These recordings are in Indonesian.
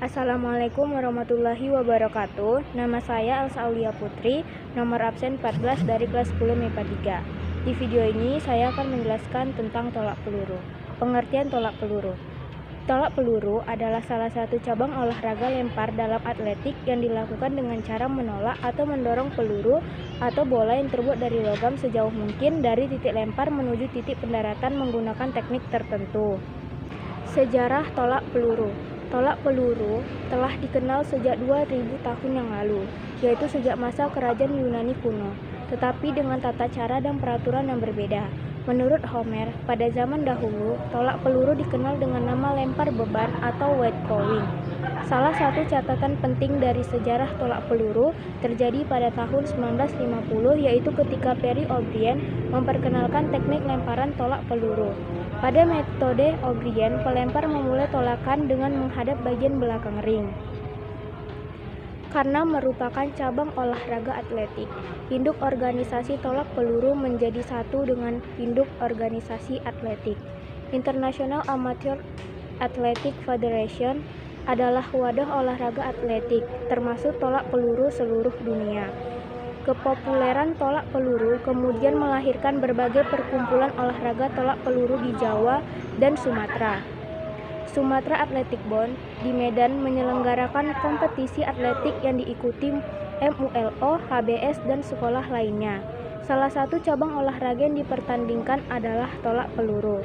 Assalamualaikum warahmatullahi wabarakatuh. Nama saya Elsa Aulia Putri, nomor absen 14 dari kelas 10 MIPA 3. Di video ini saya akan menjelaskan tentang tolak peluru. Pengertian tolak peluru. Tolak peluru adalah salah satu cabang olahraga lempar dalam atletik yang dilakukan dengan cara menolak atau mendorong peluru atau bola yang terbuat dari logam sejauh mungkin dari titik lempar menuju titik pendaratan menggunakan teknik tertentu. Sejarah tolak peluru. Tolak peluru telah dikenal sejak 2000 tahun yang lalu, yaitu sejak masa kerajaan Yunani kuno, tetapi dengan tata cara dan peraturan yang berbeda. Menurut Homer, pada zaman dahulu, tolak peluru dikenal dengan nama lempar beban atau weight throwing. Salah satu catatan penting dari sejarah tolak peluru terjadi pada tahun 1950, yaitu ketika Perry O'Brien memperkenalkan teknik lemparan tolak peluru. Pada metode O'Brien, pelempar memulai tolakan dengan menghadap bagian belakang ring. Karena merupakan cabang olahraga atletik, induk organisasi tolak peluru menjadi satu dengan induk organisasi atletik. International Amateur Athletic Federation adalah wadah olahraga atletik, termasuk tolak peluru seluruh dunia. Kepopuleran tolak peluru kemudian melahirkan berbagai perkumpulan olahraga tolak peluru di Jawa dan Sumatera. Sumatera Athletic Bond di Medan menyelenggarakan kompetisi atletik yang diikuti MULO, HBS, dan sekolah lainnya. Salah satu cabang olahraga yang dipertandingkan adalah tolak peluru.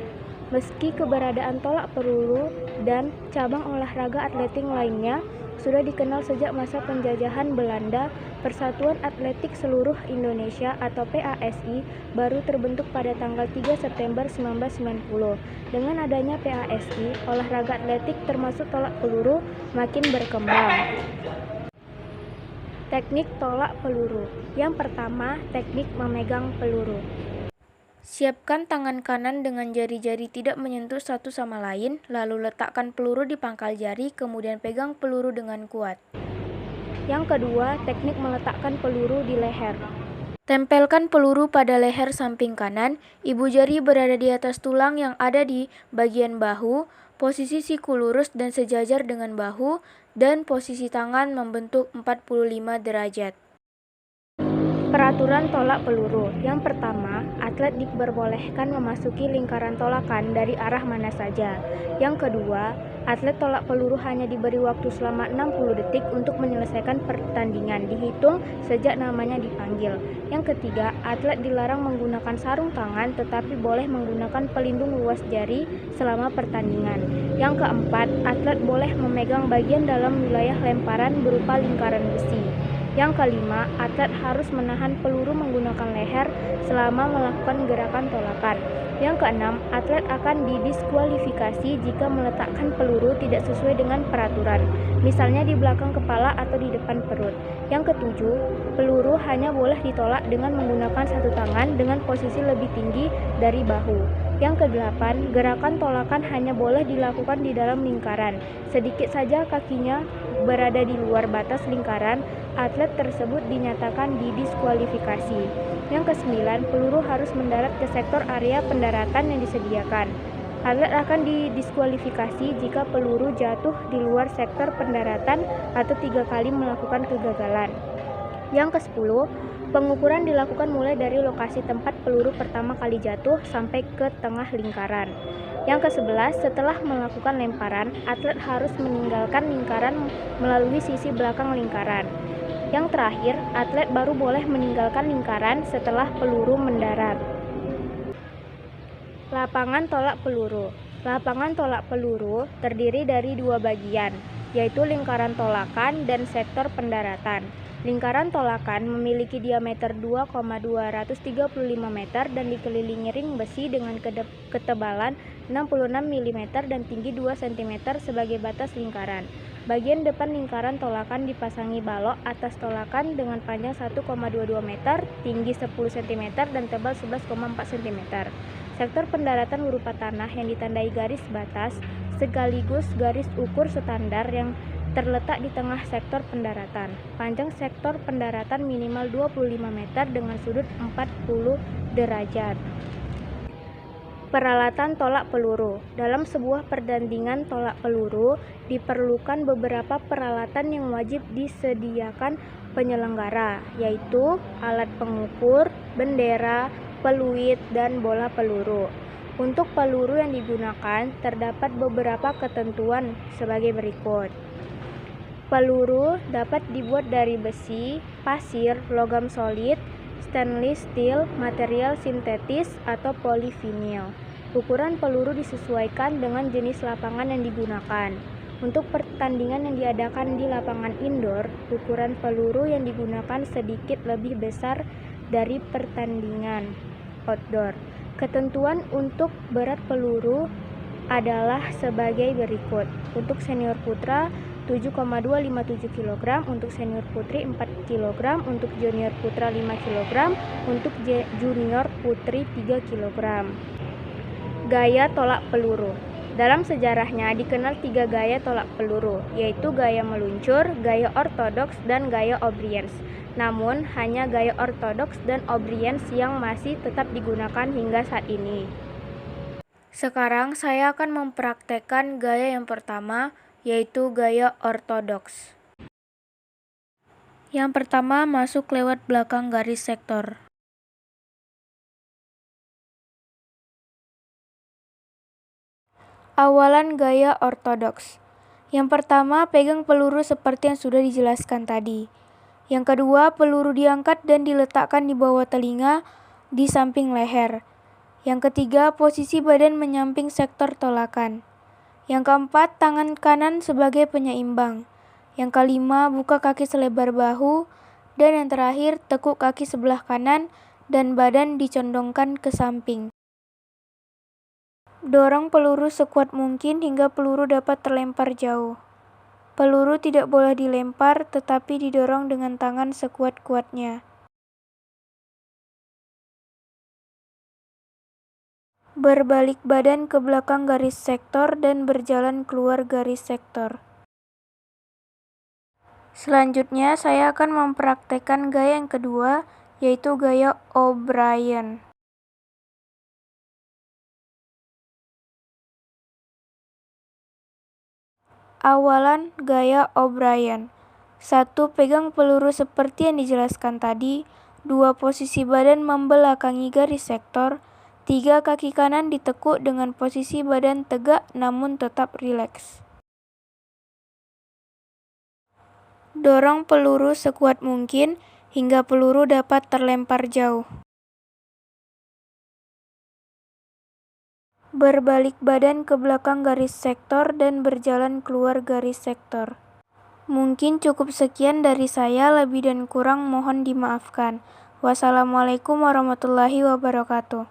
Meski keberadaan tolak peluru dan cabang olahraga atletik lainnya sudah dikenal sejak masa penjajahan Belanda, Persatuan Atletik Seluruh Indonesia atau PASI baru terbentuk pada tanggal 3 September 1990. Dengan adanya PASI, olahraga atletik termasuk tolak peluru makin berkembang. Teknik tolak peluru. Yang pertama, teknik memegang peluru. Siapkan tangan kanan dengan jari-jari tidak menyentuh satu sama lain, lalu letakkan peluru di pangkal jari, kemudian pegang peluru dengan kuat. Yang kedua, teknik meletakkan peluru di leher. Tempelkan peluru pada leher samping kanan, ibu jari berada di atas tulang yang ada di bagian bahu, posisi siku lurus dan sejajar dengan bahu, dan posisi tangan membentuk 45 derajat. Peraturan tolak peluru. Yang pertama, atlet diperbolehkan memasuki lingkaran tolakan dari arah mana saja. Yang kedua, atlet tolak peluru hanya diberi waktu selama 60 detik untuk menyelesaikan pertandingan, dihitung sejak namanya dipanggil. Yang ketiga, atlet dilarang menggunakan sarung tangan tetapi boleh menggunakan pelindung luas jari selama pertandingan. Yang keempat, atlet boleh memegang bagian dalam wilayah lemparan berupa lingkaran besi. Yang kelima, atlet harus menahan peluru menggunakan leher selama melakukan gerakan tolakan. Yang keenam, atlet akan didiskualifikasi jika meletakkan peluru tidak sesuai dengan peraturan, misalnya di belakang kepala atau di depan perut. Yang ketujuh, peluru hanya boleh ditolak dengan menggunakan satu tangan dengan posisi lebih tinggi dari bahu. Yang kedelapan, gerakan tolakan hanya boleh dilakukan di dalam lingkaran. Sedikit saja kakinya berada di luar batas lingkaran, atlet tersebut dinyatakan didiskualifikasi. Yang kesembilan, peluru harus mendarat ke sektor area pendaratan yang disediakan. Atlet akan didiskualifikasi jika peluru jatuh di luar sektor pendaratan atau 3 kali melakukan kegagalan. Yang ke-10, pengukuran dilakukan mulai dari lokasi tempat peluru pertama kali jatuh sampai ke tengah lingkaran. Yang ke-11, setelah melakukan lemparan, atlet harus meninggalkan lingkaran melalui sisi belakang lingkaran. Yang terakhir, atlet baru boleh meninggalkan lingkaran setelah peluru mendarat. Lapangan tolak peluru. Lapangan tolak peluru terdiri dari 2 bagian, yaitu lingkaran tolakan dan sektor pendaratan. Lingkaran tolakan memiliki diameter 2,235 meter dan dikelilingi ring besi dengan ketebalan 66 mm dan tinggi 2 cm sebagai batas lingkaran. Bagian depan lingkaran tolakan dipasangi balok atas tolakan dengan panjang 1,22 meter, tinggi 10 cm dan tebal 11,4 cm. Sektor pendaratan berupa tanah yang ditandai garis batas sekaligus garis ukur standar yang terletak di tengah sektor pendaratan. Panjang sektor pendaratan minimal 25 meter dengan sudut 40 derajat. Peralatan tolak peluru. Dalam sebuah pertandingan tolak peluru, diperlukan beberapa peralatan yang wajib disediakan penyelenggara, yaitu alat pengukur, bendera, peluit, dan bola peluru. Untuk peluru yang digunakan, terdapat beberapa ketentuan sebagai berikut. Peluru dapat dibuat dari besi, pasir, logam solid, stainless steel, material sintetis, atau polivinil. Ukuran peluru disesuaikan dengan jenis lapangan yang digunakan. Untuk pertandingan yang diadakan di lapangan indoor, ukuran peluru yang digunakan sedikit lebih besar dari pertandingan outdoor. Ketentuan untuk berat peluru adalah sebagai berikut. Untuk senior putra 7,257 kg, untuk senior putri 4 kg, untuk junior putra 5 kg, untuk junior putri 3 kg. Gaya tolak peluru. Dalam sejarahnya dikenal 3 gaya tolak peluru, yaitu gaya meluncur, gaya ortodoks, dan gaya O'Briens. Namun, hanya gaya ortodoks dan O'Briens yang masih tetap digunakan hingga saat ini. Sekarang saya akan mempraktekkan gaya yang pertama, yaitu gaya ortodoks. Yang pertama, masuk lewat belakang garis sektor. Awalan gaya ortodoks. Yang pertama, pegang peluru seperti yang sudah dijelaskan tadi. Yang kedua, peluru diangkat dan diletakkan di bawah telinga di samping leher. Yang ketiga, posisi badan menyamping sektor tolakan. Yang keempat, tangan kanan sebagai penyeimbang. Yang kelima, buka kaki selebar bahu. Dan yang terakhir, tekuk kaki sebelah kanan dan badan dicondongkan ke samping. Dorong peluru sekuat mungkin hingga peluru dapat terlempar jauh. Peluru tidak boleh dilempar, tetapi didorong dengan tangan sekuat-kuatnya. Berbalik badan ke belakang garis sektor dan berjalan keluar garis sektor. Selanjutnya, saya akan mempraktekkan gaya yang kedua, yaitu gaya O'Brien. Awalan gaya O'Brien. 1. Pegang peluru seperti yang dijelaskan tadi. 2. Posisi badan membelakangi garis sektor. 3. Kaki kanan ditekuk dengan posisi badan tegak namun tetap rileks. Dorong peluru sekuat mungkin hingga peluru dapat terlempar jauh. Berbalik badan ke belakang garis sektor dan berjalan keluar garis sektor. Mungkin cukup sekian dari saya, lebih dan kurang mohon dimaafkan. Wassalamualaikum warahmatullahi wabarakatuh.